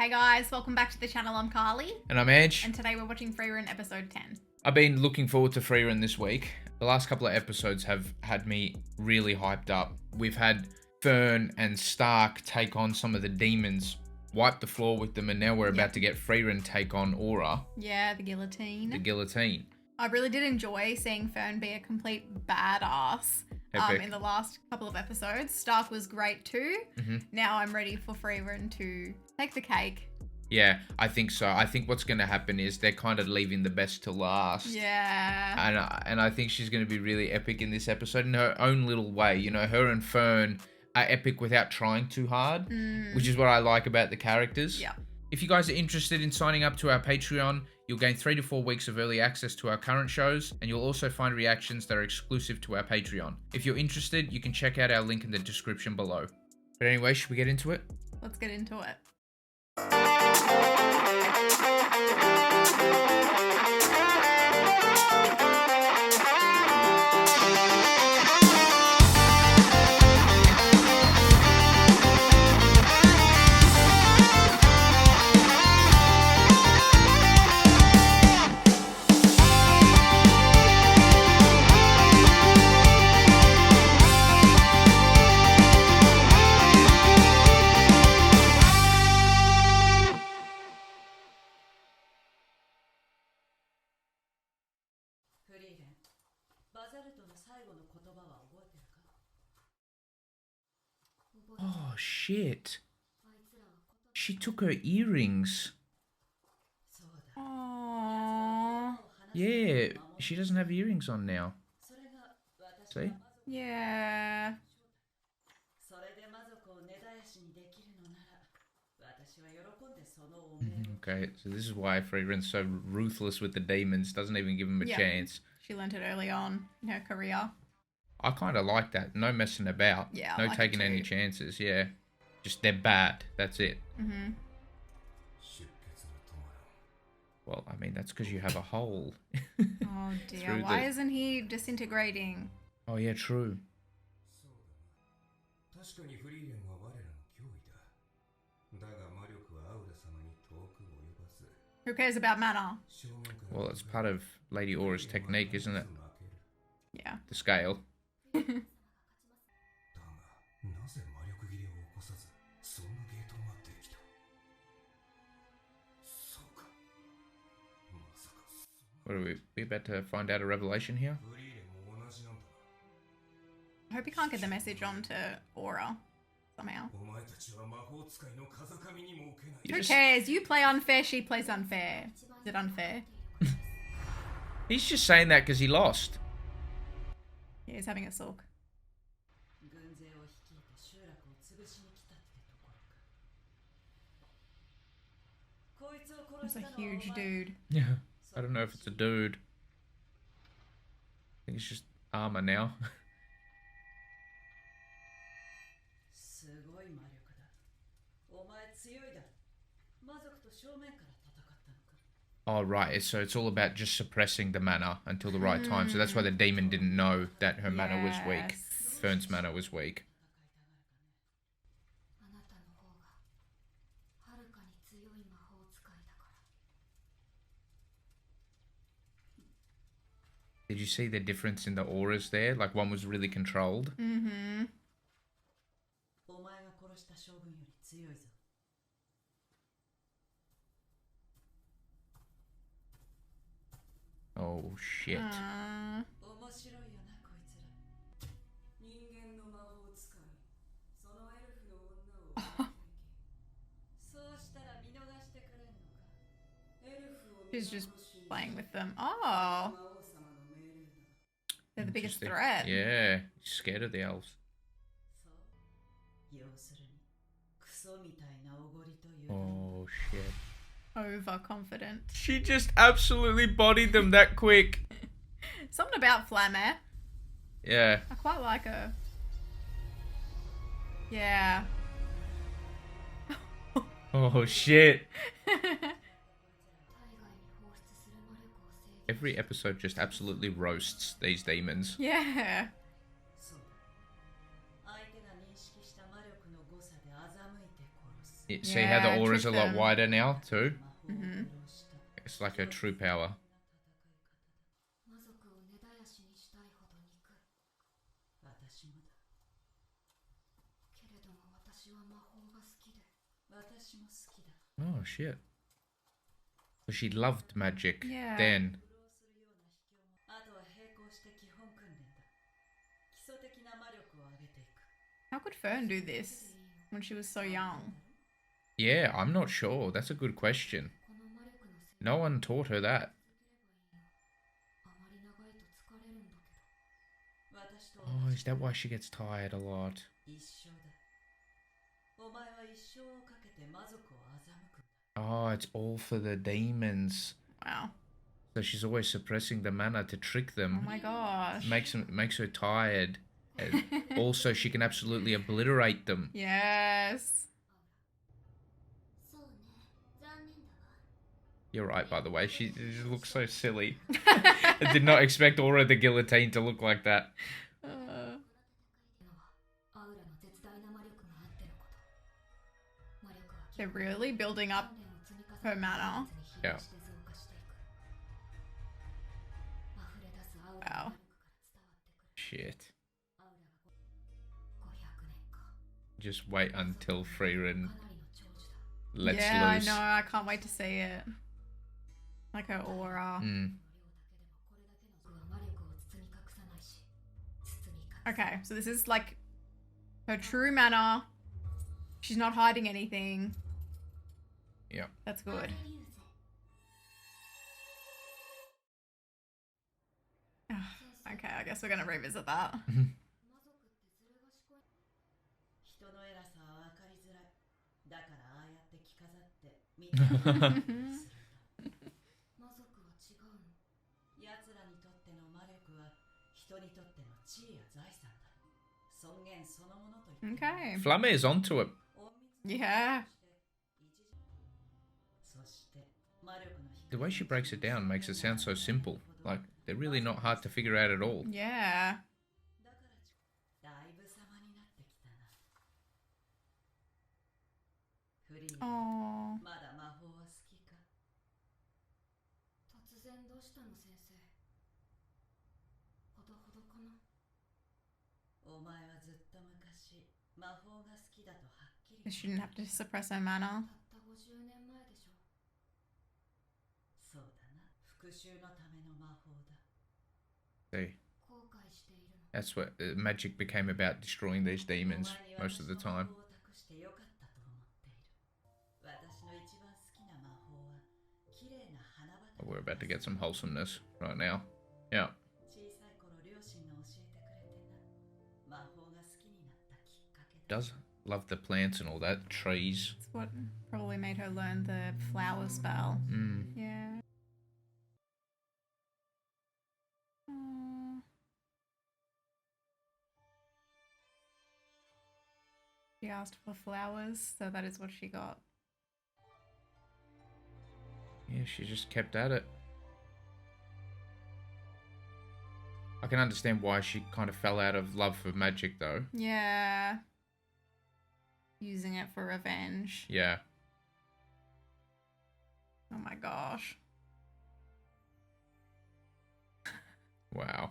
Hey guys, welcome back to the channel. I'm Carly. And I'm Ange. And today we're watching Frieren episode 10. I've been looking forward to Frieren this week. The last couple of episodes have had me really hyped up. We've had Fern and Stark take on some of the demons, wipe the floor with them, and now we're about to get Frieren take on Aura. Yeah, the guillotine. The guillotine. I really did enjoy seeing Fern be a complete badass in the last couple of episodes. Stark was great too. Now I'm ready for Frieren to take the cake. Yeah, I think so. I think what's going to happen is they're kind of leaving the best to last. Yeah. And I think she's going to be really epic in this episode in her own little way. You know, her and Fern are epic without trying too hard, which is what I like about the characters. Yeah. If you guys are interested in signing up to our Patreon, you'll gain 3 to 4 weeks of early access to our current shows, and you'll also find reactions that are exclusive to our Patreon. If you're interested, you can check out our link in the description below. But anyway, should we get into it? Let's get into it. Oh, shit. She took her earrings. Aww. Yeah, she doesn't have earrings on now. See? Yeah. Okay, so this is why Frieren's so ruthless with the demons. Doesn't even give them a chance. She learned it early on in her career. I kind of like that. No messing about. Yeah, no like taking any chances. Yeah. Just they're bad. That's it. Well, I mean, that's because you have a hole. Oh dear. Why isn't he disintegrating? Oh, yeah, true. Who cares about mana? Well, it's part of Lady Aura's technique, isn't it? Yeah. The scale. What are we about to find out a revelation here? I hope you can't get the message onto Aura somehow. Who cares? You play unfair, she plays unfair. Is it unfair? He's just saying that because he lost. Yeah, he's having a sulk. He's a huge dude. Yeah. I don't know if it's a dude. I think it's just armor now. Oh, right. So it's all about just suppressing the mana until the right time. So that's why the demon didn't know that her mana was weak. Fern's mana was weak. Did you see the difference in the auras there? Like one was really controlled. Oh, shit. She's just playing with them. Oh. They're the biggest threat. Yeah. She's scared of the elves. Oh, shit. Overconfident. She just absolutely bodied them that quick. Something about Flamme. Yeah. I quite like her. Yeah. Oh, shit. Every episode just absolutely roasts these demons. Yeah. See how the aura's a lot wider now, too? Mm-hmm. It's like her true power. Oh, shit. So she loved magic then. How could Fern do this when she was so young? Yeah, I'm not sure. That's a good question. No one taught her that. Oh, is that why she gets tired a lot? Oh, it's all for the demons. Wow. So she's always suppressing the mana to trick them. Oh my gosh. Makes her tired. And also, she can absolutely obliterate them. Yes. You're right, by the way. She looks so silly. I did not expect Aura the Guillotine to look like that. They're really building up her mana. Yeah. Wow. Shit. Just wait until Frieren lets loose. Yeah, I know. I can't wait to see it. Like her aura. Okay, so this is like her true mana. She's not hiding anything. Yeah. That's good. Okay, I guess we're gonna revisit that. Okay. Flamme is onto it. Yeah. The way she breaks it down makes it sound so simple. Like, they're really not hard to figure out at all. Yeah. Oh. She didn't have to suppress her mana. See, that's what magic became about, destroying these demons most of the time. Oh, we're about to get some wholesomeness right now. Yeah. Does love the plants and all that, trees. That's what probably made her learn the flower spell. Yeah. Aww. She asked for flowers, so that is what she got. Yeah, she just kept at it. I can understand why she kind of fell out of love for magic, though. Yeah. Using it for revenge. Yeah. Oh my gosh. Wow.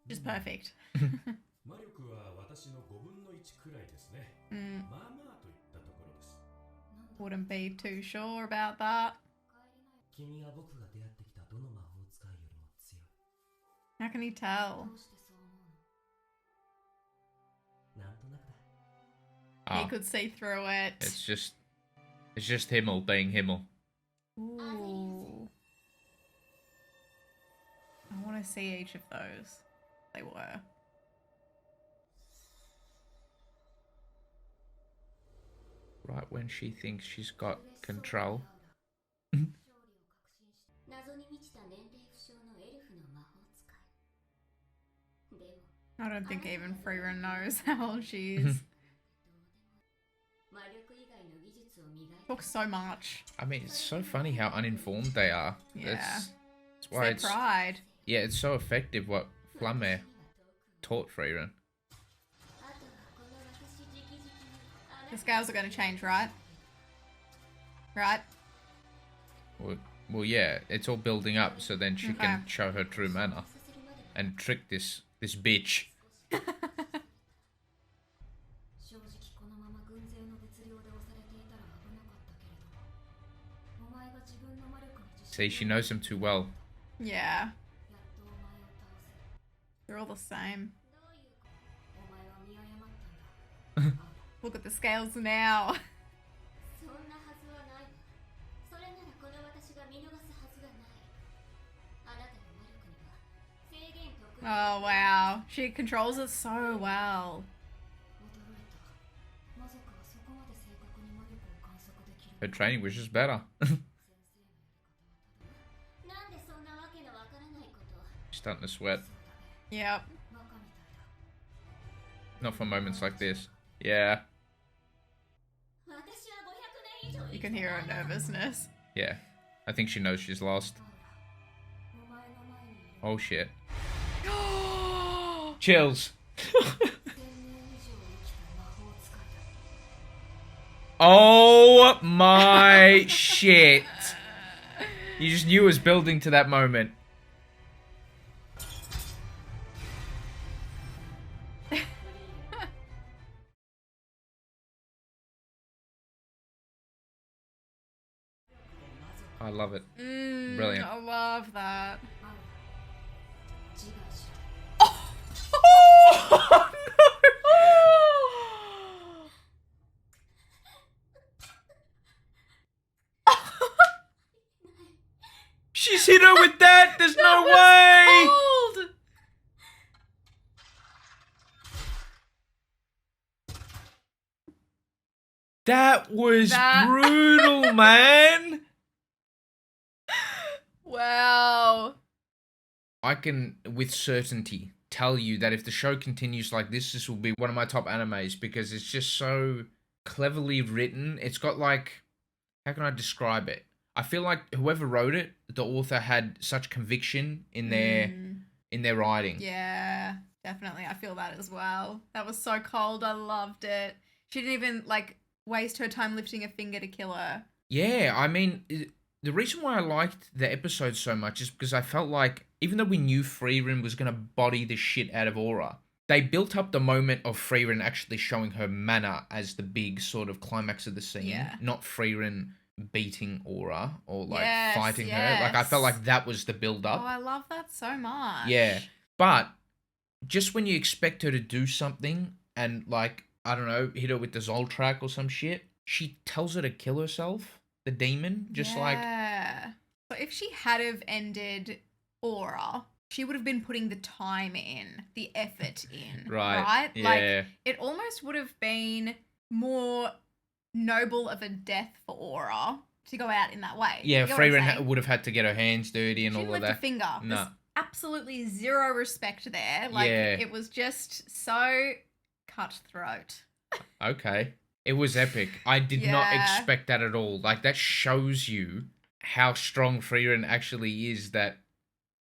Just perfect. Wouldn't be too sure about that. How can he tell? He could see through it. It's just Himmel being Himmel. Ooh. I want to see each of those. They were. Right when she thinks she's got control. I don't think even Frieren knows how old she is. Talks so much. I mean, it's so funny how uninformed they are. Yeah. That's why It's their pride. Yeah, it's so effective what Flamme taught Frieren. The scales are going to change, right? Right? Well, yeah, it's all building up so then she can show her true manner and trick this bitch. See, she knows him too well. Yeah. They're all the same. Look at the scales now. Oh, wow. She controls it so well. Her training was just better. She's starting to sweat. Yep. Not for moments like this. Yeah. You can hear her nervousness. Yeah. I think she knows she's lost. Oh shit. Chills. Oh my shit. You just knew it was building to that moment. I love it. Brilliant. I love that. Oh, no. She's hit her with that. There's no way. Cold. That was brutal, man. Wow. I can, with certainty, tell you that if the show continues like this will be one of my top animes because it's just so cleverly written. It's got like, how can I describe it? I feel like whoever wrote it, the author had such conviction in their writing. Yeah, definitely. I feel that as well. That was so cold. I loved it. She didn't even waste her time lifting a finger to kill her. Yeah, I mean, the reason why I liked the episode so much is because I felt like, even though we knew Frieren was going to body the shit out of Aura, they built up the moment of Frieren actually showing her manner as the big sort of climax of the scene. Yeah. Not Frieren beating Aura or fighting her. Yes. I felt like that was the build up. Oh, I love that so much. Yeah. But just when you expect her to do something and I don't know, hit her with the Zoltrak or some shit, she tells her to kill herself, the demon, Yeah. So if she had have ended Aura, she would have been putting the time in, the effort in. Right? Yeah. It almost would have been more noble of a death for Aura to go out in that way. Yeah, Frieren would have had to get her hands dirty and all of that. She didn't lift a finger. No. There's absolutely zero respect there. It was just so cutthroat. Okay. It was epic. I did not expect that at all. That shows you how strong Frieren actually is that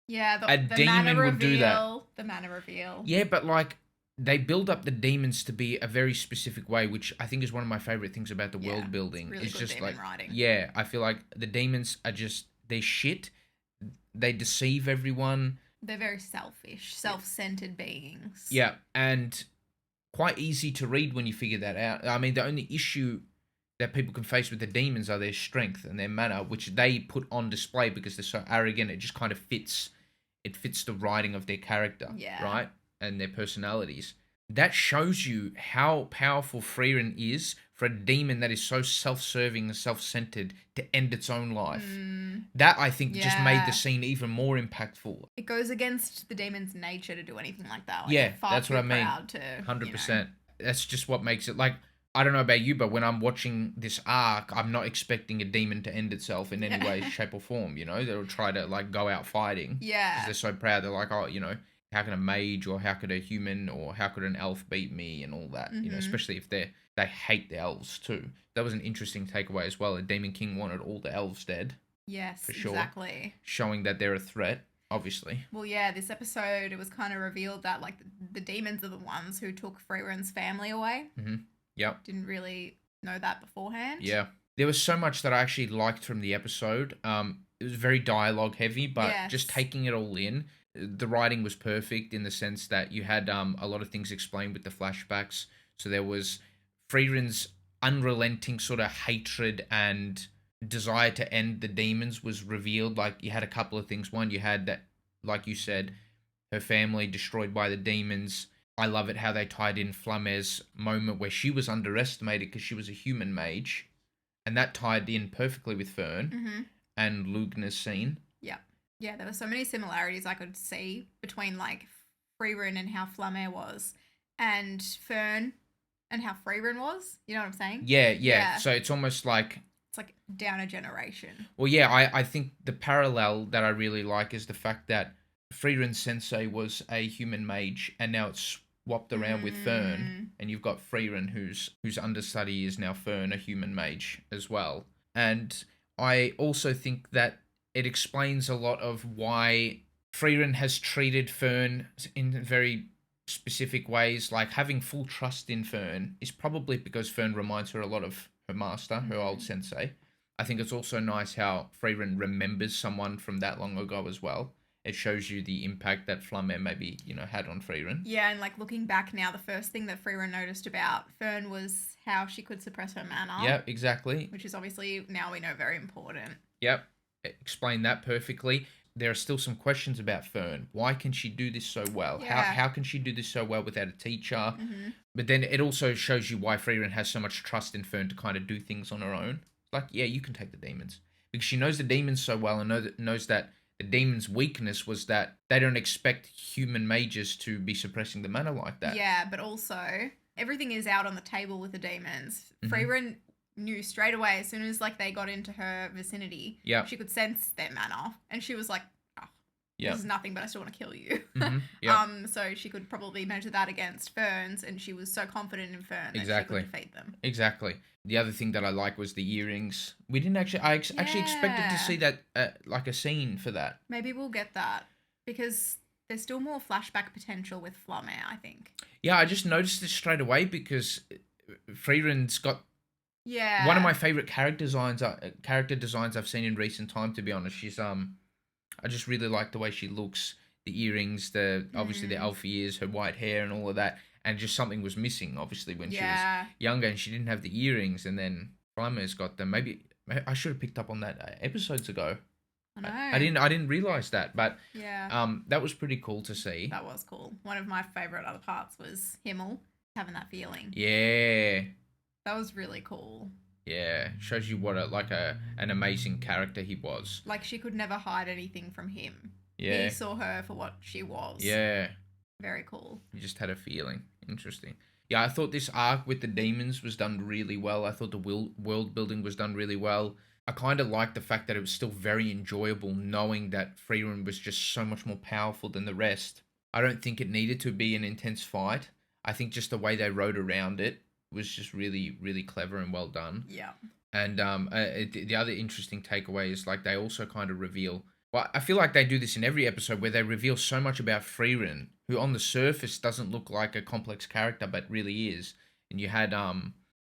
a demon would do that. The mana reveal. Yeah, but they build up the demons to be a very specific way, which I think is one of my favorite things about the world building. It's really good just demon writing. Yeah, I feel like the demons are just, they're shit. They deceive everyone. They're very selfish, self-centered beings. Yeah, and quite easy to read when you figure that out. I mean, the only issue that people can face with the demons are their strength and their mana, which they put on display because they're so arrogant. It just kind of fits the writing of their character, right? And their personalities. That shows you how powerful Frieren is for a demon that is so self-serving and self-centered to end its own life. That, I think, just made the scene even more impactful. It goes against the demon's nature to do anything like that. That's what I mean. 100%. That's just what makes it, I don't know about you, but when I'm watching this arc, I'm not expecting a demon to end itself in any way, shape, or form, They'll try to, go out fighting. Yeah. Because they're so proud. They're like, oh, how can a mage or how could a human or how could an elf beat me and all that, especially if they hate the elves too. That was an interesting takeaway as well. A Demon King wanted all the elves dead. Yes, for sure. exactly. Showing that they're a threat, obviously. Well, yeah, this episode, it was kind of revealed that, like, the demons are the ones who took Frieren's family away. Mm-hmm. Yep. Didn't really know that beforehand. Yeah. There was so much that I actually liked from the episode. It was very dialogue heavy, but just taking it all in, the writing was perfect in the sense that you had a lot of things explained with the flashbacks. So there was Frieren's unrelenting sort of hatred and desire to end the demons was revealed. Like, you had a couple of things. One, you had that, like you said, her family destroyed by the demons. I love it how they tied in Flamme's moment where she was underestimated because she was a human mage. And that tied in perfectly with Fern and Lugna's scene. Yeah. Yeah, there were so many similarities I could see between, like, Frieren and how Flamme was, and Fern and how Frieren was. You know what I'm saying? Yeah. So it's almost like... It's like down a generation. Well, yeah, I think the parallel that I really like is the fact that Frieren Sensei was a human mage, and now it's swapped around with Fern, and you've got Frieren whose understudy is now Fern, a human mage as well. And I also think that it explains a lot of why Frieren has treated Fern in very specific ways. Like, having full trust in Fern is probably because Fern reminds her a lot of her master, her old sensei. I think it's also nice how Frieren remembers someone from that long ago as well. It shows you the impact that Flamme maybe, had on Frieren. Yeah, and, like, looking back now, the first thing that Frieren noticed about Fern was how she could suppress her mana. Yeah, exactly. Which is obviously, now we know, very important. Yep, explained that perfectly. There are still some questions about Fern. Why can she do this so well? Yeah. How can she do this so well without a teacher? But then it also shows you why Frieren has so much trust in Fern to kind of do things on her own. Like, yeah, you can take the demons. Because she knows the demons so well and knows that the demons' weakness was that they don't expect human mages to be suppressing the mana like that. Yeah, but also, everything is out on the table with the demons. Frieren knew straight away, as soon as, like, they got into her vicinity, she could sense their mana, and she was like, this is nothing, but I still want to kill you. So she could probably measure that against Fern's, and she was so confident in Fern that she could defeat them. Exactly. The other thing that I like was the earrings. We didn't actually... I actually expected to see that, like, a scene for that. Maybe we'll get that, because there's still more flashback potential with Flamme, I think. Yeah, I just noticed it straight away because Frieren's got... Yeah. One of my favourite character designs I've seen in recent time, to be honest. She's... I just really like the way she looks, the earrings, obviously the elf ears, her white hair and all of that. And just something was missing, obviously, when she was younger and she didn't have the earrings, and then Flamme's got them. Maybe I should have picked up on that episodes ago. I know. I didn't realise that, but yeah. That was pretty cool to see. That was cool. One of my favourite other parts was Himmel having that feeling. Yeah. That was really cool. Yeah, shows you what an amazing character he was. Like, she could never hide anything from him. Yeah. He saw her for what she was. Yeah. Very cool. You just had a feeling. Interesting. Yeah, I thought this arc with the demons was done really well. I thought the world building was done really well. I kind of liked the fact that it was still very enjoyable knowing that Frieren was just so much more powerful than the rest. I don't think it needed to be an intense fight. I think just the way they wrote around it was just really, really clever and well done. Yeah. And the other interesting takeaway is, like, they also kind of reveal... Well, I feel like they do this in every episode where they reveal so much about Frieren, who on the surface doesn't look like a complex character, but really is. And you had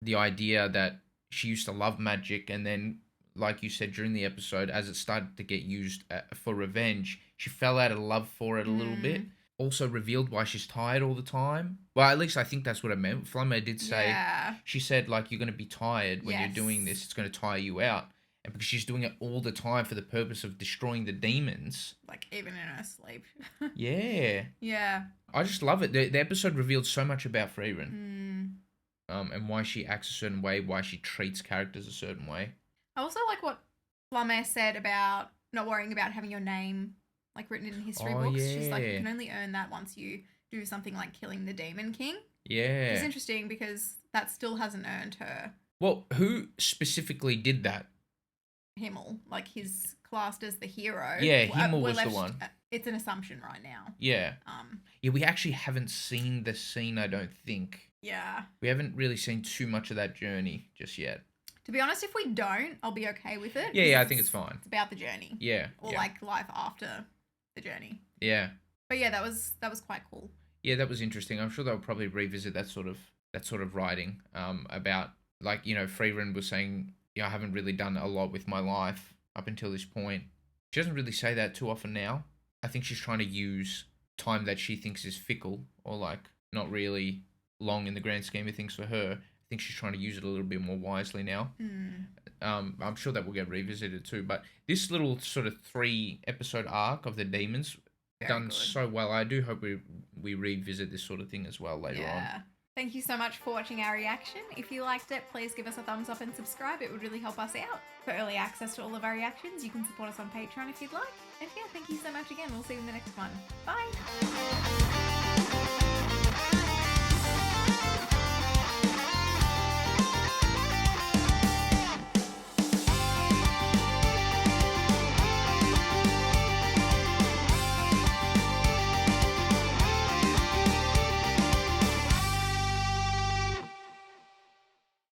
the idea that she used to love magic, and then, like you said during the episode, as it started to get used for revenge, she fell out of love for it a little bit. Also revealed why she's tired all the time. Well, at least I think that's what it meant. Flamme did say, she said, like, you're going to be tired when you're doing this. It's going to tire you out. And because she's doing it all the time for the purpose of destroying the demons. Like, even in her sleep. Yeah. Yeah. I just love it. The episode revealed so much about Frieren. And why she acts a certain way, why she treats characters a certain way. I also like what Flamme said about not worrying about having your name, like, written in history books. Yeah. She's like, you can only earn that once you do something like killing the Demon King. Yeah. It's interesting because that still hasn't earned her. Well, who specifically did that? Himmel, like, he's classed as the hero. Yeah, Himmel was the one. It's an assumption right now. Yeah. Yeah, we actually haven't seen the scene, I don't think. Yeah. We haven't really seen too much of that journey just yet. To be honest, if we don't, I'll be okay with it. Yeah, I think it's fine. It's about the journey. Yeah. Or like life after the journey. Yeah. But yeah, that was quite cool. Yeah, that was interesting. I'm sure they'll probably revisit that sort of writing. About like, Frieren was saying, I haven't really done a lot with my life up until this point. She doesn't really say that too often now. I think she's trying to use time that she thinks is fickle or like not really long in the grand scheme of things for her. I think she's trying to use it a little bit more wisely now. I'm sure that will get revisited too. But this little sort of 3-episode arc of the demons done so well. I do hope we revisit this sort of thing as well later on. Thank you so much for watching our reaction. If you liked it, please give us a thumbs up and subscribe. It would really help us out. For early access to all of our reactions, you can support us on Patreon if you'd like. And yeah, thank you so much again. We'll see you in the next one. Bye!